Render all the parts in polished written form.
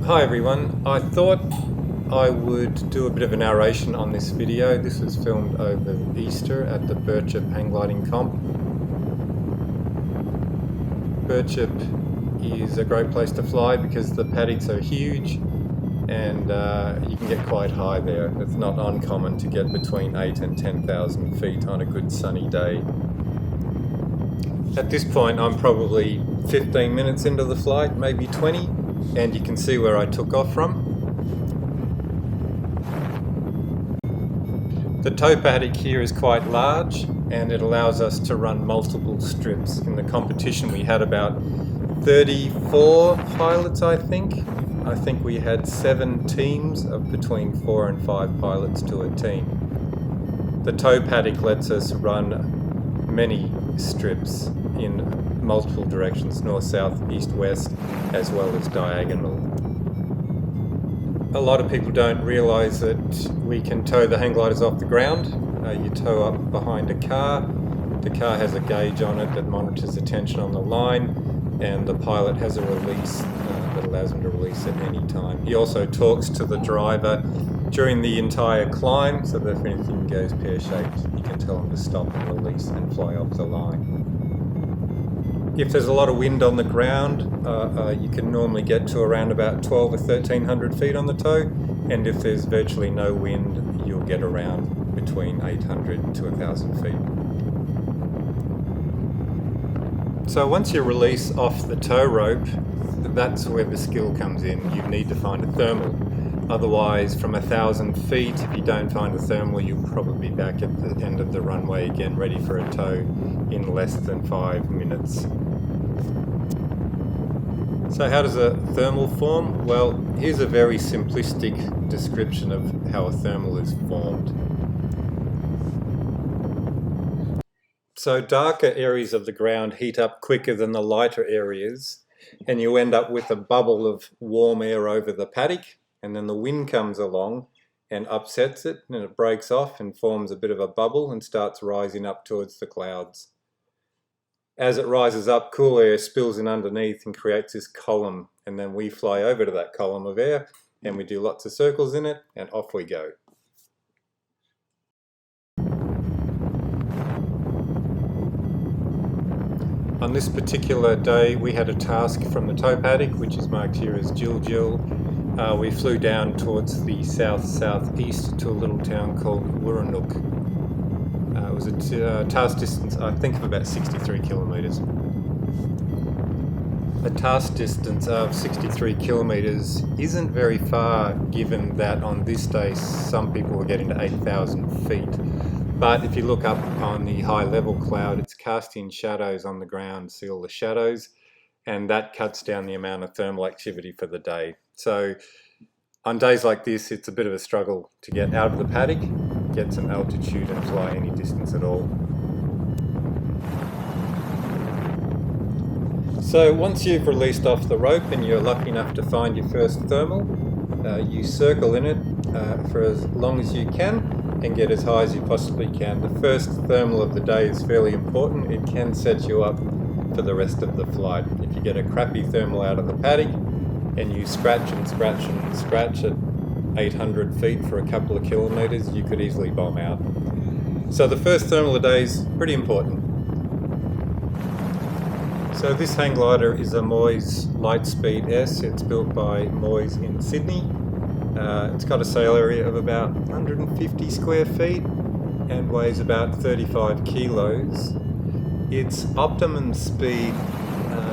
Hi everyone, I thought I would do a bit of a narration on this video. This was filmed over Easter at the Birchip hang gliding comp. Birchip is a great place to fly because the paddocks are huge and you can get quite high there. It's not uncommon to get between 8 and 10,000 feet on a good sunny day. At this point I'm probably 15 minutes into the flight, maybe 20. And you can see where I took off from. The tow paddock here is quite large and it allows us to run multiple strips. In the competition we had about 34 pilots, I think. I think we had 7 teams of between 4 and 5 pilots to a team. The tow paddock lets us run many strips in multiple directions, north, south, east, west, as well as diagonal. A lot of people don't realise that we can tow the hang gliders off the ground. You tow up behind a car. The car has a gauge on it that monitors the tension on the line, and the pilot has a release that allows him to release at any time. He also talks to the driver during the entire climb, so that if anything goes pear-shaped, you can tell him to stop and release and fly off the line. If there's a lot of wind on the ground, you can normally get to around about 12 or 1300 feet on the tow, and if there's virtually no wind, you'll get around between 800 to 1000 feet. So once you release off the tow rope, that's where the skill comes in. You need to find a thermal. Otherwise, from 1000 feet, if you don't find a thermal, you'll probably be back at the end of the runway again, ready for a tow in less than 5 minutes. So how does a thermal form? Well, here's a very simplistic description of how a thermal is formed. So darker areas of the ground heat up quicker than the lighter areas, and you end up with a bubble of warm air over the paddock, and then the wind comes along and upsets it, and it breaks off and forms a bit of a bubble and starts rising up towards the clouds. As it rises up, cool air spills in underneath and creates this column, and then we fly over to that column of air and we do lots of circles in it, and off we go. On this particular day we had a task from the tow paddock, which is marked here as Jill. We flew down towards the south-southeast to a little town called Wurranook. It was a task distance, I think, of about 63 kilometres. A task distance of 63 kilometres isn't very far, given that on this day some people were getting to 8,000 feet. But if you look up on the high level cloud, it's casting shadows on the ground, see all the shadows, and that cuts down the amount of thermal activity for the day. So on days like this, it's a bit of a struggle to get out of the paddock, get some altitude and fly any distance at all. So once you've released off the rope and you're lucky enough to find your first thermal, you circle in it for as long as you can and get as high as you possibly can. The first thermal of the day is fairly important. It can set you up for the rest of the flight. If you get a crappy thermal out of the paddock and you scratch and scratch and scratch at 800 feet for a couple of kilometres, you could easily bomb out. So the first thermal of the day is pretty important. So this hang glider is a Moy's Lightspeed S. It's built by Moy's in Sydney. It's got a sail area of about 150 square feet and weighs about 35 kilos. Its optimum speed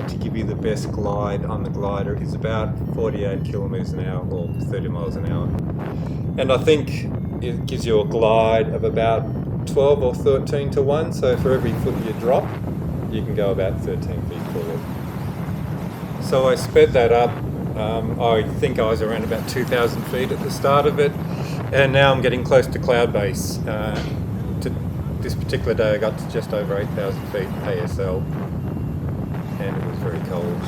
to give you the best glide on the glider is about 48 kilometres an hour or 30 miles an hour. And I think it gives you a glide of about 12 or 13 to 1, so for every foot you drop, you can go about 13 feet forward. So I sped that up. I think I was around about 2,000 feet at the start of it, and now I'm getting close to cloud base. This particular day I got to just over 8,000 feet ASL, and it was very cold.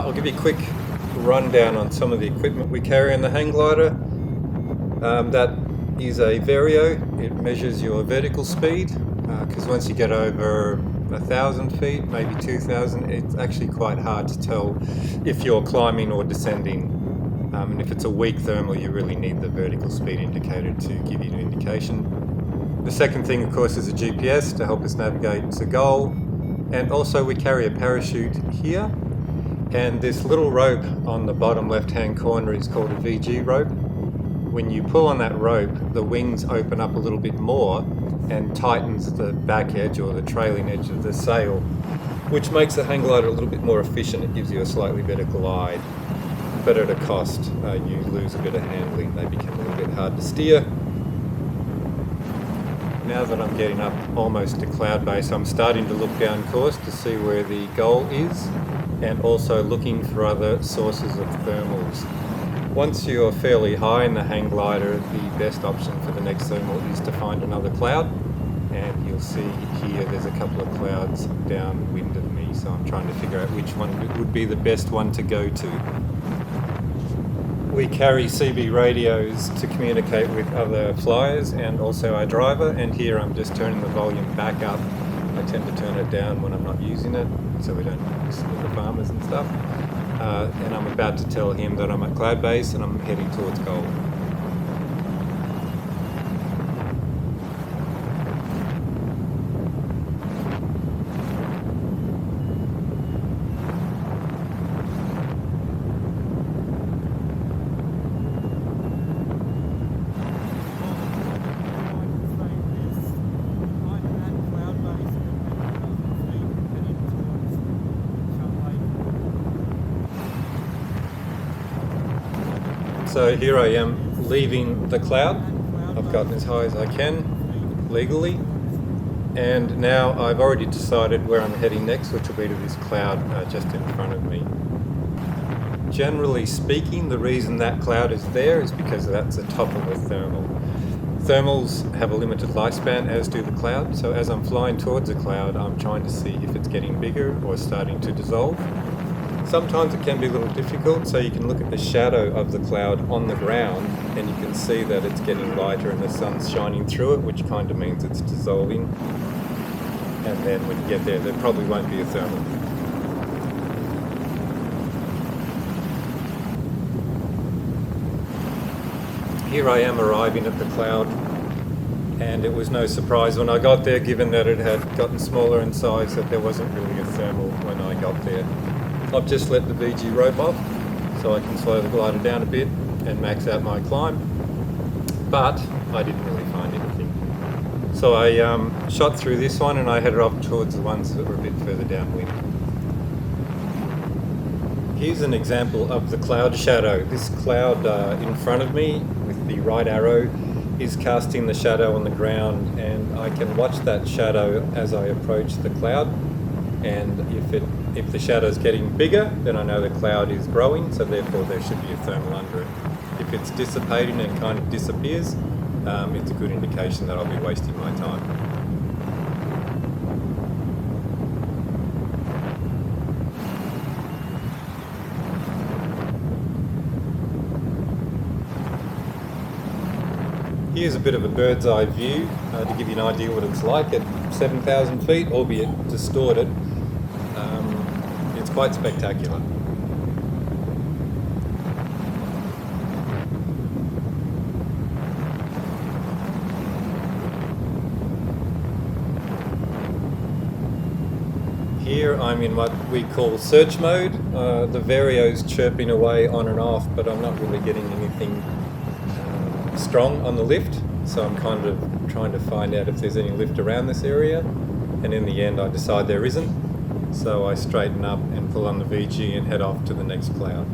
I'll give you a quick rundown on some of the equipment we carry in the hang glider. That is a Vario. It measures your vertical speed, because once you get over 1,000 feet, maybe 2,000, it's actually quite hard to tell if you're climbing or descending. And if it's a weak thermal, you really need the vertical speed indicator to give you an indication. The second thing, of course, is a GPS to help us navigate to goal. And also we carry a parachute here. And this little rope on the bottom left-hand corner is called a VG rope. When you pull on that rope, the wings open up a little bit more and tightens the back edge or the trailing edge of the sail, which makes the hang glider a little bit more efficient. It gives you a slightly better glide, but at a cost. You lose a bit of handling. They become a little bit hard to steer. Now that I'm getting up almost to cloud base, I'm starting to look down course to see where the goal is, and also looking for other sources of thermals. Once you're fairly high in the hang glider, the best option for the next thermal is to find another cloud, and you'll see here there's a couple of clouds downwind of me, so I'm trying to figure out which one would be the best one to go to. We carry CB radios to communicate with other flyers and also our driver, and here I'm just turning the volume back up. I tend to turn it down when I'm not using it, so we don't listen to the farmers and stuff. And I'm about to tell him that I'm at cloud base and I'm heading towards goal. So here I am leaving the cloud. I've gotten as high as I can legally, and now I've already decided where I'm heading next, which will be to this cloud just in front of me. Generally speaking, the reason that cloud is there is because that's the top of a thermal. Thermals have a limited lifespan, as do the cloud, so as I'm flying towards a cloud, I'm trying to see if it's getting bigger or starting to dissolve. Sometimes it can be a little difficult, so you can look at the shadow of the cloud on the ground and you can see that it's getting lighter and the sun's shining through it, which kind of means it's dissolving. And then when you get there probably won't be a thermal. Here I am arriving at the cloud, and it was no surprise when I got there, given that it had gotten smaller in size, that there wasn't really a thermal when I got there. I've just let the VG rope off so I can slow the glider down a bit and max out my climb, but I didn't really find anything. So I shot through this one and I headed off towards the ones that were a bit further downwind. Here's an example of the cloud shadow. This cloud in front of me with the right arrow is casting the shadow on the ground, and I can watch that shadow as I approach the cloud. And if the shadow is getting bigger, then I know the cloud is growing, so therefore there should be a thermal under it. If it's dissipating and kind of disappears, it's a good indication that I'll be wasting my time. Here's a bit of a bird's eye view to give you an idea what it's like at 7,000 feet, albeit distorted. It's quite spectacular. Here I'm in what we call search mode. The Vario's chirping away on and off, but I'm not really getting anything strong on the lift, so I'm kind of trying to find out if there's any lift around this area, and in the end I decide there isn't, so I straighten up and pull on the VG and head off to the next cloud.